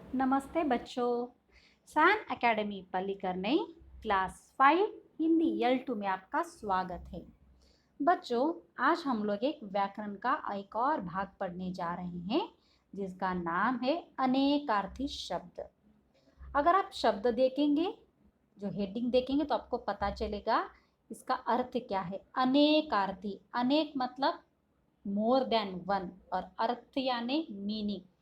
नमस्ते बच्चों। सैन academy Pallikaranai class 5 Hindi L2 में आपका स्वागत है। बच्चों, आज हम लोग एक व्याकरण का एक और भाग पढ़ने जा रहे हैं जिसका नाम है अनेकार्थी शब्द। अगर आप शब्द देखेंगे, जो हेडिंग देखेंगे तो आपको पता चलेगा इसका अर्थ क्या है। अनेकार्थी, अनेक मतलब मोर देन वन और अर्थ यानी मीनिंग।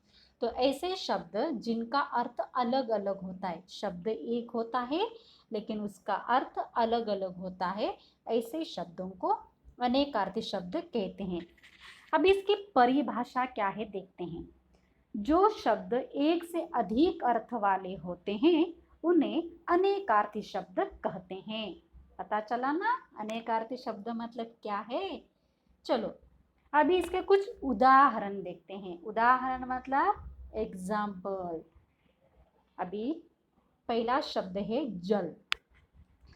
तो ऐसे शब्द जिनका अर्थ अलग अलग होता है, शब्द एक होता है लेकिन उसका अर्थ अलग अलग होता है, ऐसे शब्दों को अनेकार्थी शब्द कहते हैं। अब इसकी परिभाषा क्या है देखते हैं। जो शब्द एक से अधिक अर्थ वाले होते हैं उन्हें अनेकार्थी शब्द कहते हैं। पता चला ना अनेकार्थी शब्द मतलब क्या है। चलो अभी इसके कुछ उदाहरण देखते हैं। उदाहरण मतलब एग्जाम्पल। अभी पहला शब्द है जल।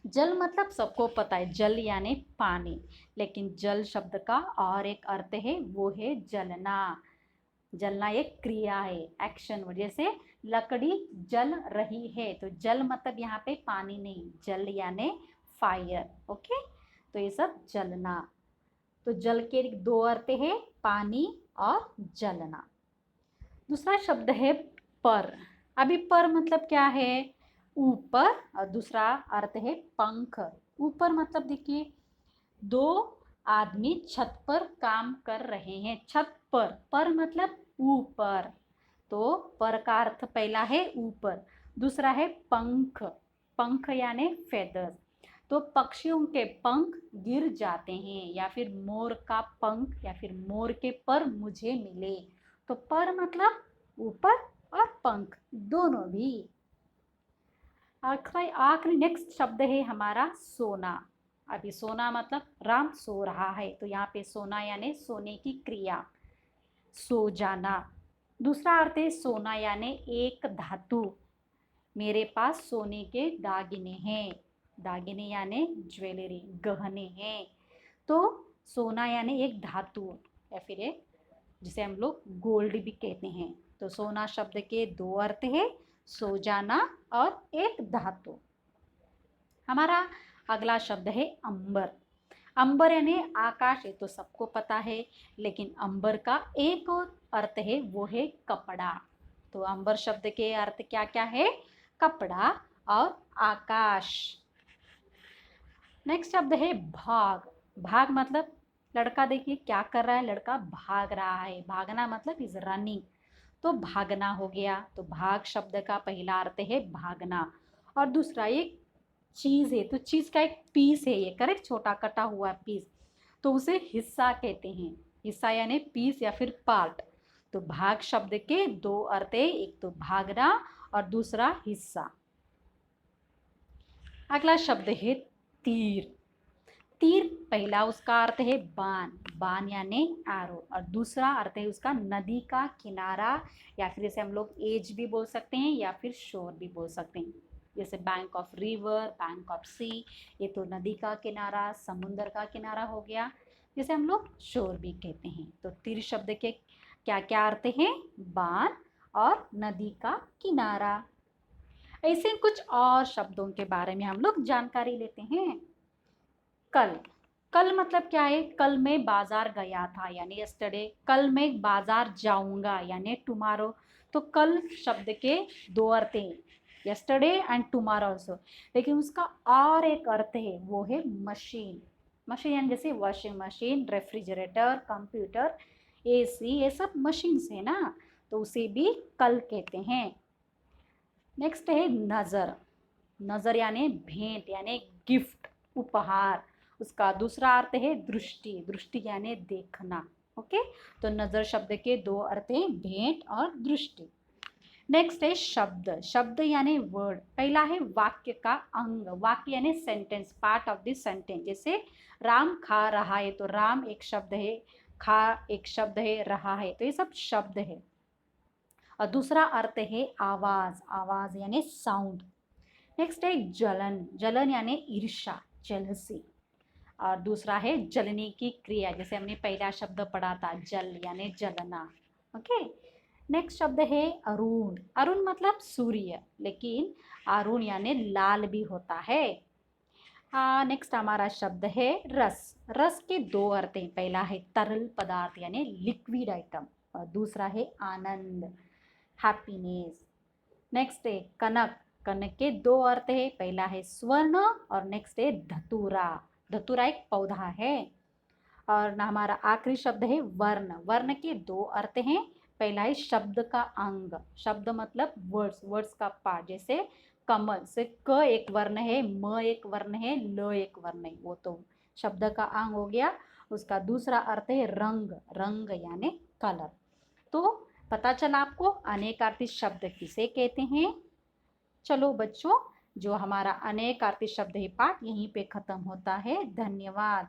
जल मतलब सबको पता है, जल यानी पानी, लेकिन जल शब्द का और एक अर्थ है, वो है जलना। जलना एक क्रिया है, एक्शन। जैसे लकड़ी जल रही है, तो जल मतलब यहाँ पे पानी नहीं, जल यानी फायर। ओके, तो ये सब जलना। तो जल के दो अर्थ है, पानी और जलना। दूसरा शब्द है पर। अभी पर मतलब क्या है, ऊपर, और दूसरा अर्थ है पंख। ऊपर मतलब देखिए, दो आदमी छत पर काम कर रहे हैं। छत पर मतलब ऊपर। तो पर का अर्थ पहला है ऊपर, दूसरा है पंख। पंख यानी फेदर्स। तो पक्षियों के पंख गिर जाते हैं, या फिर मोर का पंख या फिर मोर के पर मुझे मिले। तो पर मतलब ऊपर और पंख दोनों भी। आखिरी नेक्स्ट शब्द है हमारा सोना। अभी सोना मतलब राम सो रहा है, तो यहाँ पे सोना यानी सोने की क्रिया, सो जाना। दूसरा अर्थ है सोना यानी एक धातु। मेरे पास सोने के दागिने हैं। दागिने यानी ज्वेलरी, गहने हैं। तो सोना यानी एक धातु, या फिर एक जिसे हम लोग गोल्ड भी कहते हैं। तो सोना शब्द के दो अर्थ है, सो जाना और एक धातु। हमारा अगला शब्द है अंबर। अंबर यानी आकाश, है तो सबको पता है, लेकिन अंबर का एक और अर्थ है, वो है कपड़ा। तो अंबर शब्द के अर्थ क्या क्या है, कपड़ा और आकाश। नेक्स्ट शब्द है भाग। भाग मतलब लड़का, देखिए क्या कर रहा है, लड़का भाग रहा है। भागना मतलब इज रनिंग, तो भागना हो गया। तो भाग शब्द का पहला अर्थ है भागना, और दूसरा एक चीज है, तो चीज का एक पीस है ये, करेक्ट, छोटा कटा हुआ पीस, तो उसे हिस्सा कहते हैं। हिस्सा यानी पीस या फिर पार्ट। तो भाग शब्द के दो अर्थ है, एक तो भागना और दूसरा हिस्सा। अगला शब्द है तीर। तीर पहला उसका अर्थ है बाण, बाण यानी एरो, और दूसरा अर्थ है उसका नदी का किनारा, या फिर इसे हम लोग एज भी बोल सकते हैं या फिर शोर भी बोल सकते हैं। जैसे bank of river, bank of sea, ये तो नदी का किनारा, समुद्र का किनारा हो गया, जिसे हम लोग शोर भी कहते हैं। तो तीर शब्द के क्या क्या अर्थ हैं, बाण और नदी का किनारा। ऐसे कुछ और शब्दों के बारे में हम लोग जानकारी लेते हैं। कल। कल मतलब क्या है, कल मैं बाजार गया था यानी यस्टरडे। कल मैं बाजार जाऊंगा यानी टुमारो। तो कल शब्द के दो अर्थ हैं, यस्टरडे एंड टुमारो ऑल्सो, लेकिन उसका और एक अर्थ है, वो है मशीन। मशीन यानी जैसे washing machine, refrigerator, computer, AC, ये सब मशीन्स है ना, तो उसे भी कल कहते हैं। नेक्स्ट है नज़र। नज़र यानी भेंट यानी गिफ्ट, उपहार। उसका दूसरा अर्थ है दृष्टि, दृष्टि यानी देखना। ओके, तो नज़र शब्द के दो अर्थ हैं, भेंट और दृष्टि। नेक्स्ट है शब्द। शब्द यानी वर्ड। पहला है वाक्य का अंग। वाक्य यानी sentence, part of this sentence. जैसे राम खा रहा है, तो राम एक शब्द है, खा एक शब्द है, रहा है, तो ये सब शब्द है। और दूसरा अर्थ है आवाज, आवाज यानी साउंड। नेक्स्ट है जलन। जलन यानी ईर्ष्या, जेलसी। और दूसरा है जलने की क्रिया, जैसे हमने पहला शब्द पढ़ा था, जल यानी जलना। ओके, नेक्स्ट शब्द है अरुण। अरुण मतलब सूर्य, लेकिन अरुण यानी लाल भी होता है। नेक्स्ट हमारा शब्द है रस। रस के दो अर्थ हैं। पहला है तरल पदार्थ यानी लिक्विड आइटम, और दूसरा है आनंद, हैप्पीनेस। नेक्स्ट है कनक। कनक के दो अर्थ है। पहला है स्वर्ण और नेक्स्ट है धतूरा। धतूरा एक पौधा है। और ना हमारा आखिरी शब्द है वर्ण। वर्ण के दो अर्थ हैं। पहला है शब्द का अंग। शब्द मतलब वर्ड्स, वर्ड्स का पार्ट। जैसे कमल से क एक वर्ण है, म एक वर्ण है, ल एक वर्ण है, वो तो शब्द का अंग हो गया। उसका दूसरा अर्थ है रंग। रंग यानी कलर। तो पता चला आपको अनेकार्थी शब्द किसे कहते हैं। चलो बच्चों, जो हमारा अनेकार्थी शब्द है पाठ यहीं पे खत्म होता है। धन्यवाद।